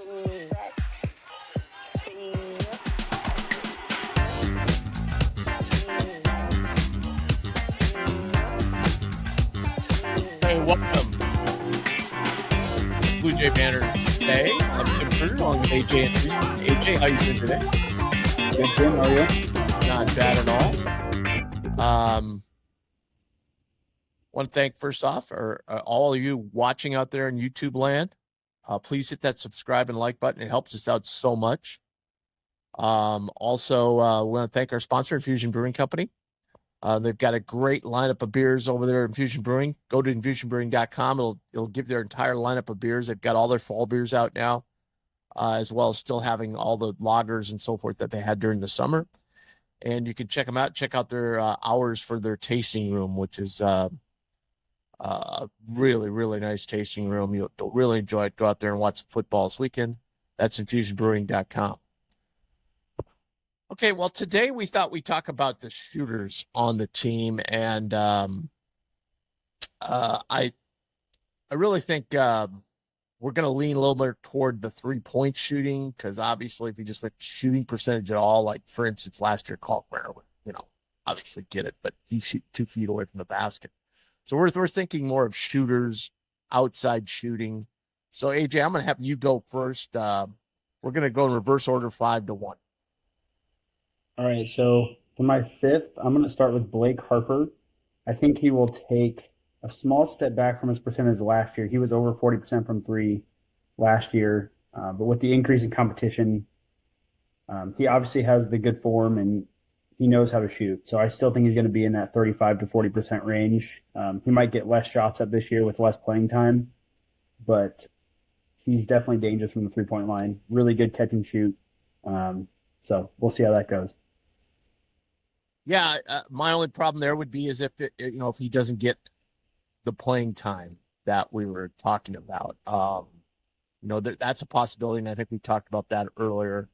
Hey, welcome. Blue Jay Banner today. I'm Tim Kruger along with AJ and Reed. AJ, how you doing today? Good, Tim. How are you? Not bad at all. Want to thank first off all of you watching out there in YouTube land. Please hit that subscribe and like button. It helps us out so much. Also, we want to thank our sponsor, Infusion Brewing Company. They've got a great lineup of beers over there at Infusion Brewing. Go to infusionbrewing.com. It'll give their entire lineup of beers. They've got all their fall beers out now, as well as still having all the lagers and so forth that they had during the summer. And you can check them out. Check out their hours for their tasting room, which is really, really nice tasting room. You'll really enjoy it. Go out there and watch the football this weekend. That's infusionbrewing.com. Okay, well, today we thought we'd talk about the shooters on the team, and I really think we're going to lean a little bit toward the 3-point shooting, because obviously if you just look shooting percentage at all, like for instance last year, Kalkbrenner would, obviously get it, but he's 2 feet away from the basket. So we're thinking more of shooters, outside shooting. So AJ, I'm going to have you go first. We're going to go in reverse order, 5-1. All right, so for my fifth, I'm going to start with Blake Harper. I think he will take a small step back from his percentage last year. He was over 40% from three last year, but with the increase in competition, he obviously has the good form and he knows how to shoot. So I still think he's going to be in that 35 to 40% range. He might get less shots up this year with less playing time, but he's definitely dangerous from the 3-point line. Really good catch and shoot. So we'll see how that goes. Yeah, my only problem there would be is if he doesn't get the playing time that we were talking about. That's a possibility, and I think we talked about that earlier.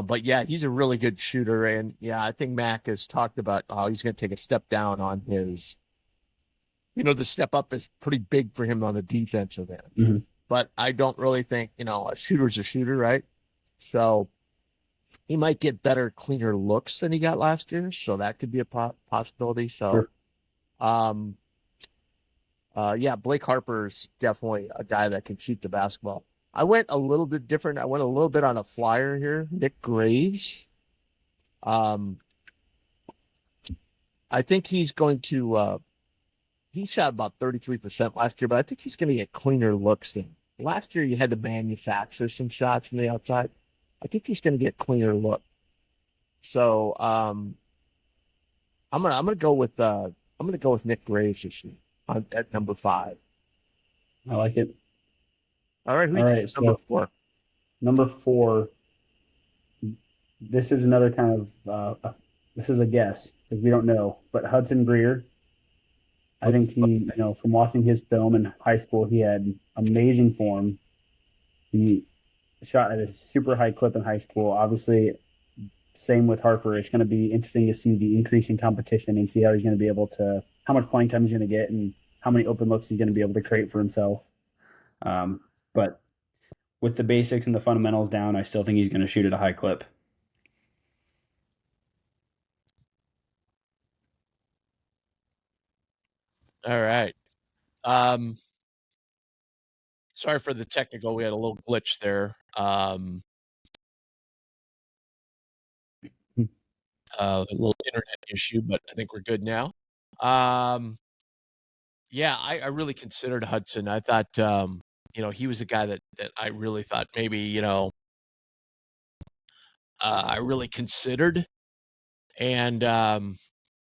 But yeah, he's a really good shooter, and yeah, I think Mac has talked about how he's going to take a step down on his. The step up is pretty big for him on the defensive end. Mm-hmm. But I don't really think a shooter's a shooter, right? So he might get better, cleaner looks than he got last year, so that could be a possibility. So, Sure. yeah, Blake Harper's definitely a guy that can shoot the basketball. I went a little bit different. I went a little bit on a flyer here. Nick Graves. I think he's going to. He shot about 33% last year, but I think he's going to get cleaner looks than last year. You had to manufacture some shots from the outside. I think he's going to get cleaner look. So I'm gonna go with Nick Graves this year at number 5. I like it. All right, All right, number so 4? Number 4. This is another kind of this is a guess because we don't know, but Hudson Greer. I think he, from watching his film in high school, he had amazing form. He shot at a super high clip in high school. Obviously, same with Harper. It's going to be interesting to see the increase in competition and see how he's going to be able to, how much playing time he's going to get and how many open looks he's going to be able to create for himself. But with the basics and the fundamentals down, I still think he's going to shoot at a high clip. All right. Sorry for the technical. We had a little glitch there. A little internet issue, but I think we're good now. Yeah, I really considered Hudson. I thought, he was a guy that I really thought maybe, I really considered, and I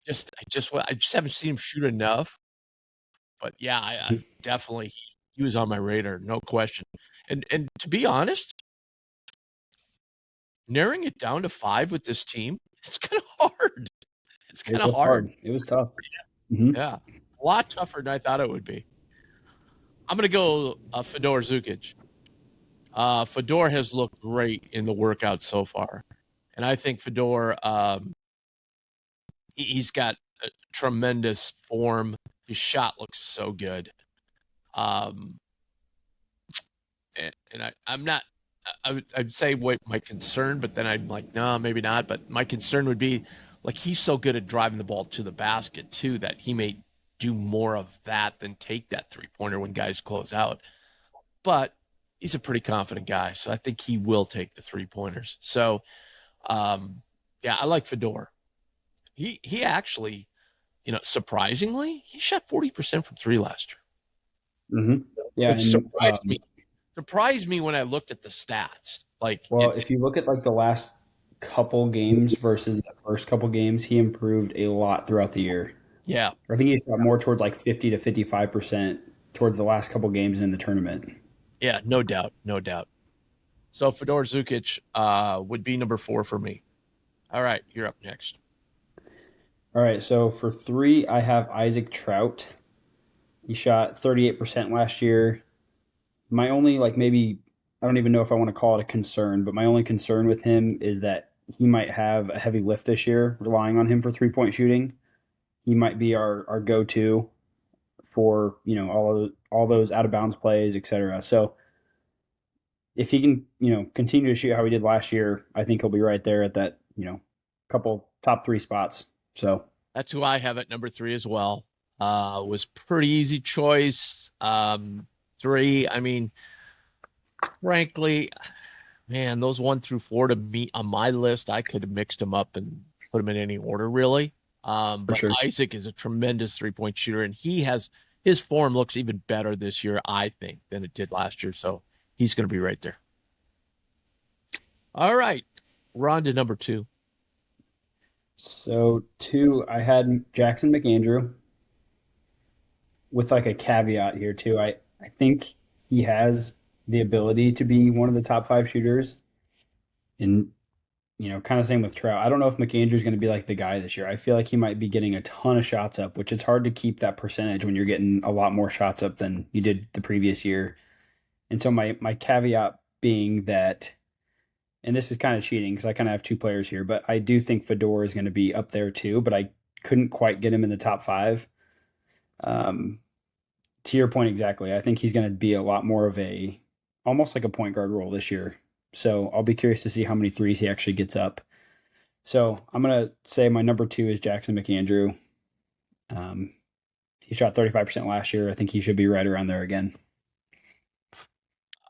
just haven't seen him shoot enough. But yeah, I definitely he was on my radar, no question. And to be honest, narrowing it down to 5 with this team, it's kind of hard. It's kind of hard. It was tough. Mm-hmm. Yeah, a lot tougher than I thought it would be. I'm gonna go Fedor Zukic. Fedor has looked great in the workout so far, and I think Fedor, he's got a tremendous form. His shot looks so good. And I'm not I'd say what my concern, but then I'm like, no, maybe not. But my concern would be like he's so good at driving the ball to the basket too that he may do more of that than take that 3-pointer when guys close out. But he's a pretty confident guy, so I think he will take the 3-pointers. So, yeah, I like Fedor. He actually, surprisingly, he shot 40% from three last year, Mm-hmm. Yeah, which and surprised me when I looked at the stats. Like well, it, if you look at like the last couple games versus the first couple games, he improved a lot throughout the year. yeah, I think he shot more towards like 50 to 55% towards the last couple games in the tournament. yeah, no doubt, no doubt. So Fedor Zukic would be number 4 for me. All right, you're up next. All right, so for three, I have Isaac Trout. He shot 38% last year. My only, like, maybe, I don't even know if I want to call it a concern, but my only concern with him is that he might have a heavy lift this year, relying on him for 3 point shooting. He might be our go to for, all those out of bounds plays, etc. So if he can, continue to shoot how he did last year, I think he'll be right there at that, couple top three spots. So That's who I have at number 3 as well. Was pretty easy choice. 3. I mean, frankly, man, those 1 through 4 to me on my list, I could have mixed them up and put them in any order, really. for But sure. Isaac is a tremendous 3-point shooter, and his form looks even better this year, I think, than it did last year. So he's going to be right there. All right, we're on to number 2. So two, I had Jackson McAndrew with like a caveat here too. I think he has the ability to be one of the top five shooters, and kind of same with Trout. I don't know if McAndrew's going to be like the guy this year. I feel like he might be getting a ton of shots up, which it's hard to keep that percentage when you're getting a lot more shots up than you did the previous year. And so my caveat being that, and this is kind of cheating because I kind of have two players here, but I do think Fedor is going to be up there too, but I couldn't quite get him in the top five. Um, to your point exactly, I think he's going to be a lot more of a almost like a point guard role this year. So I'll be curious to see how many threes he actually gets up. So I'm going to say my number two is Jackson McAndrew. Um, he shot 35% last year. I think he should be right around there again.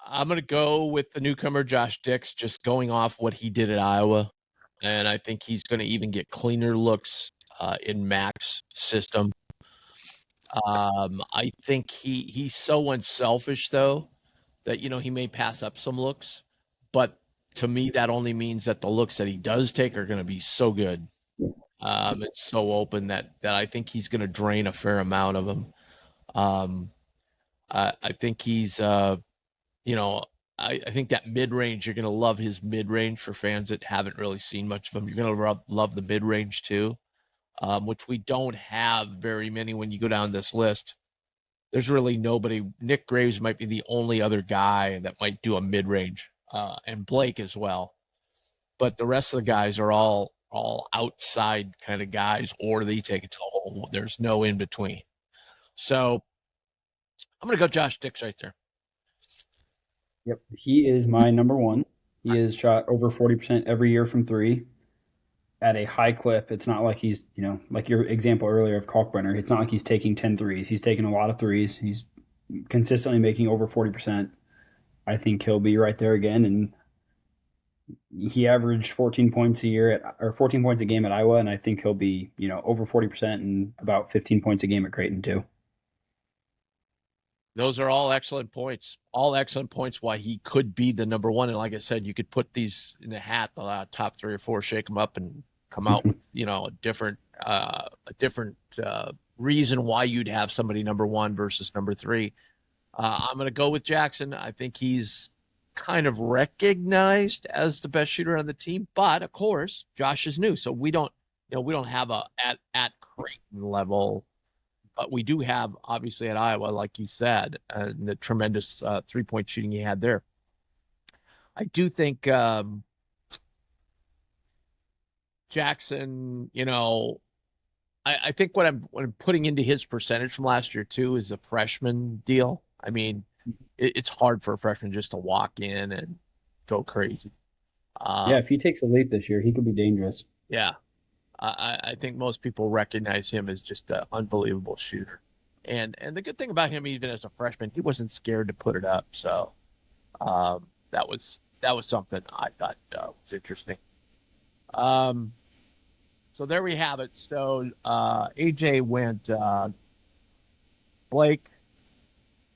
I'm going to go with the newcomer, Josh Dix, just going off what he did at Iowa. And I think he's going to even get cleaner looks in Mac's system. I think he's so unselfish, though, that, he may pass up some looks. But to me, that only means that the looks that he does take are going to be so good. It's so open that I think he's going to drain a fair amount of them. Um, I think he's you know, I think that mid range, you're going to love his mid range for fans that haven't really seen much of him. You're going to love the mid range too, which we don't have very many when you go down this list. There's really nobody. Nick Graves might be the only other guy that might do a mid range, and Blake as well. But the rest of the guys are all outside kind of guys, or they take it to the hole. There's no in between. So I'm going to go Josh Dix right there. Yep. He is my number one. He has shot over 40% every year from three at a high clip. It's not like he's, like your example earlier of Kalkbrenner, it's not like he's taking 10 threes. He's taking a lot of threes. He's consistently making over 40%. I think he'll be right there again. And he averaged 14 points a year or 14 points a game at Iowa. And I think he'll be, over 40% and about 15 points a game at Creighton too. Those are all excellent points. All excellent points why he could be the number one. And like I said, you could put these in the hat, the top 3 or 4, shake them up, and come out with a different reason why you'd have somebody number 1 versus number 3. I'm going to go with Jackson. I think he's kind of recognized as the best shooter on the team, but of course, Josh is new, so we don't have a at Creighton level. But we do have, obviously, at Iowa, like you said, the tremendous 3-point shooting he had there. I do think Jackson, I think what I'm putting into his percentage from last year, too, is a freshman deal. I mean, it's hard for a freshman just to walk in and go crazy. Yeah, if he takes a leap this year, he could be dangerous. Yeah, I think most people recognize him as just an unbelievable shooter. And the good thing about him, even as a freshman, he wasn't scared to put it up. So that was something I thought was interesting. Um, so there we have it. So AJ went Blake,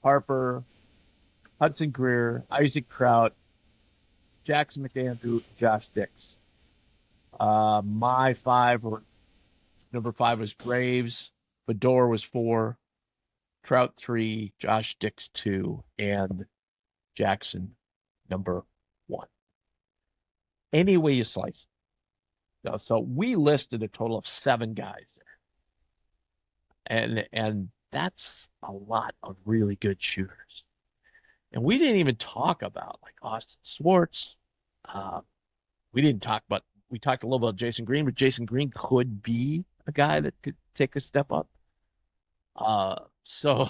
Harper, Hudson Greer, Isaac Trout, Jackson McAndrew, Josh Dix. My five were number 5 was Graves, Fedor was 4, Trout 3, Josh Dix 2, and Jackson number 1. Any way you slice it. So we listed a total of 7 guys there, and that's a lot of really good shooters. And we didn't even talk about like Austin Swartz. Uh, we didn't talk about. We talked a little about Jason Green, but Jason Green could be a guy that could take a step up. So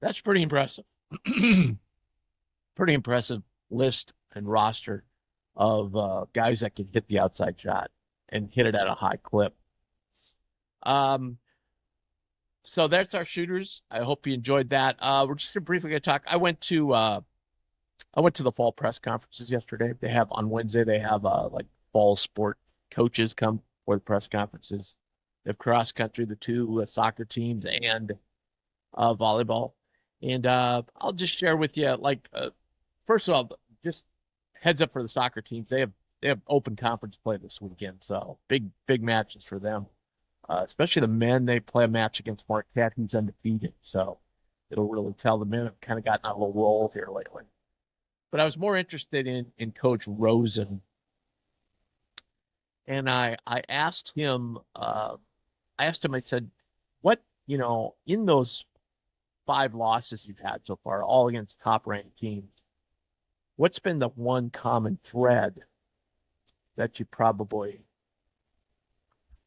that's pretty impressive. Pretty impressive list and roster of guys that can hit the outside shot and hit it at a high clip. So that's our shooters. I hope you enjoyed that. We're just briefly going to talk. I went to the fall press conferences yesterday. They have on Wednesday. They have like fall sport coaches come for the press conferences. They have cross country, the 2 soccer teams, and volleyball. And I'll just share with you, like, first of all, just heads up for the soccer teams. They have open conference play this weekend, so big matches for them. Especially the men, they play a match against Marquette, who's undefeated. So it'll really tell. The men have kind of gotten on a little roll here lately. But I was more interested in Coach Rosen, and I asked him. I said, what, in those 5 losses you've had so far, all against top-ranked teams, what's been the one common thread that you probably,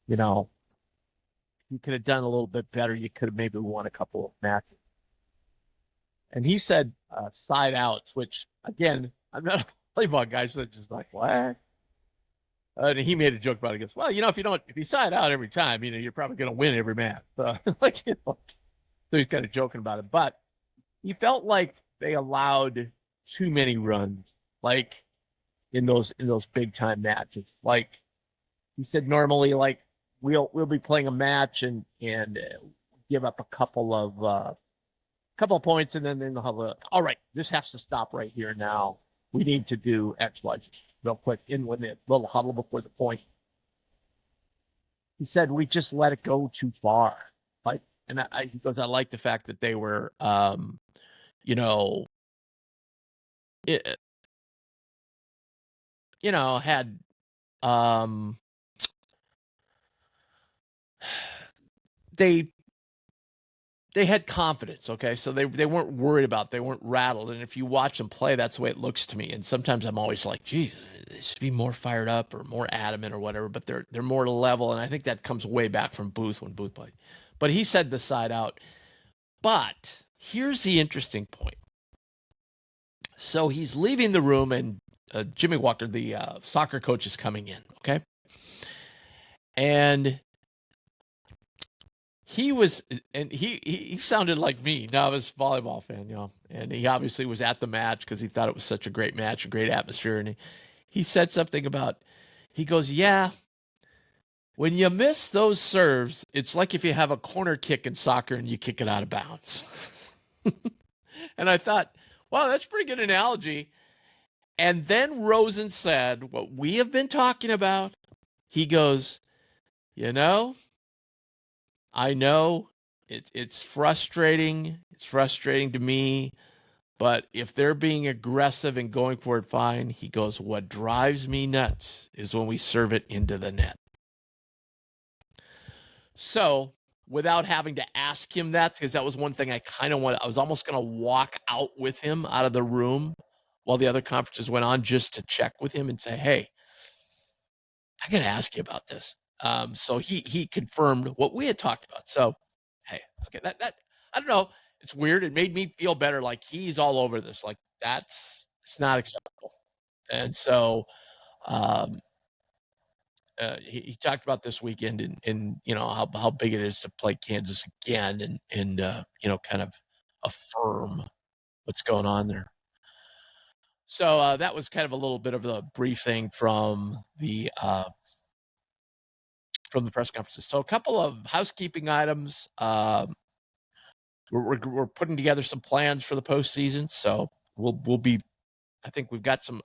you could have done a little bit better. You could have maybe won a couple of matches. And he said side outs, which, again, I'm not a volleyball guy, so it's just like, what? And he made a joke about it. He goes, well, if you side out every time, you're probably going to win every match. So he's kind of joking about it. But he felt like they allowed too many runs, like in those big time matches. Like he said, normally, like we'll be playing a match and give up a couple of points, and then they'll have all right, this has to stop right here now. We need to do X, Y, Z real quick in when the little huddle before the point. He said we just let it go too far. Like, and he goes, I like the fact that they were, it, had they had confidence, okay? So they weren't worried about, they weren't rattled. And if you watch them play, that's the way it looks to me. And sometimes I'm always like, geez, they should be more fired up or more adamant or whatever, but they're more level. And I think that comes way back from Booth when Booth played. But he said the side out. But here's the interesting point. So he's leaving the room, and Jimmy Walker, the soccer coach, is coming in, okay? And he sounded like me, novice volleyball fan, and he obviously was at the match because he thought it was such a great match, a great atmosphere. And he said something about, he goes, yeah, when you miss those serves, it's like if you have a corner kick in soccer and you kick it out of bounds. And I thought, wow, that's a pretty good analogy. And then Rosen said what we have been talking about. He goes, I know it's frustrating. It's frustrating to me. But if they're being aggressive and going for it, fine. He goes, what drives me nuts is when we serve it into the net. So without having to ask him that, because that was one thing I kind of wanted, I was almost going to walk out with him out of the room while the other conferences went on just to check with him and say, hey, I got to ask you about this. So he confirmed what we had talked about. So, hey, okay, that I don't know. It's weird. It made me feel better. Like he's all over this. Like it's not acceptable. And so um, he talked about this weekend and how big it is to play Kansas again and kind of affirm what's going on there. So that was kind of a little bit of a brief thing from the press conferences. So a couple of housekeeping items. We're putting together some plans for the postseason. So we'll be. I think we've got some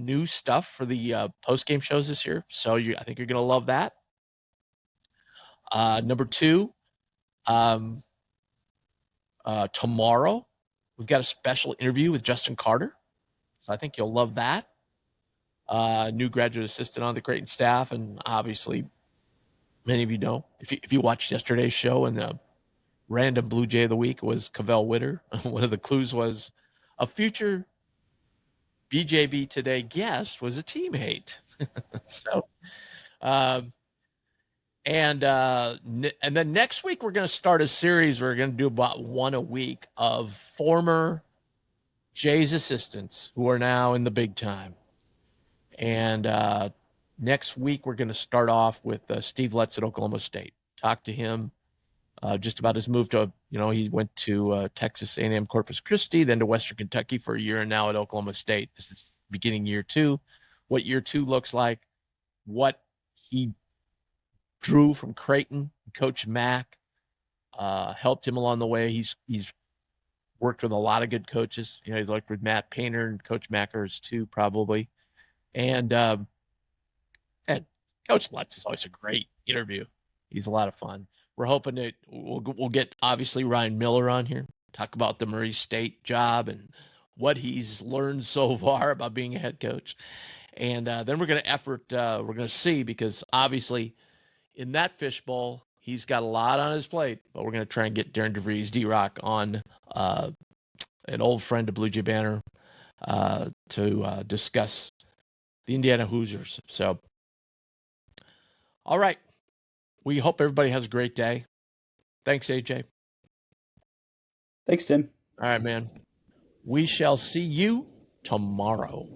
new stuff for the post game shows this year. So I think you're gonna love that. Number two, tomorrow we've got a special interview with Justin Carter. So I think you'll love that. New graduate assistant on the Creighton staff, and obviously many of you know if you watched yesterday's show and the random Blue Jay of the week was Cavell Witter. One of the clues was a future BJB Today guest was a teammate. So, um, and then next week we're going to start a series. We're going to do about one a week of former Jay's assistants who are now in the big time. And next week we're going to start off with Steve Letts at Oklahoma State. Talk to him just about his move to, he went to Texas A&M Corpus Christi, then to Western Kentucky for a year, and now at Oklahoma State. This is beginning year two. What year two looks like, what he drew from Creighton, Coach Mack helped him along the way. He's worked with a lot of good coaches. He's worked with Matt Painter and Coach Mackers too, probably. And Coach Lutz is always a great interview. He's a lot of fun. We're hoping that we'll get obviously Ryan Miller on here, talk about the Murray State job and what he's learned so far about being a head coach. And then we're going to see, because obviously in that fishbowl, he's got a lot on his plate, but we're going to try and get Darren DeVries, D-Rock on, an old friend of Blue Jay Banner, to discuss the Indiana Hoosiers. So, all right. We hope everybody has a great day. Thanks, AJ. Thanks, Tim. All right, man. We shall see you tomorrow.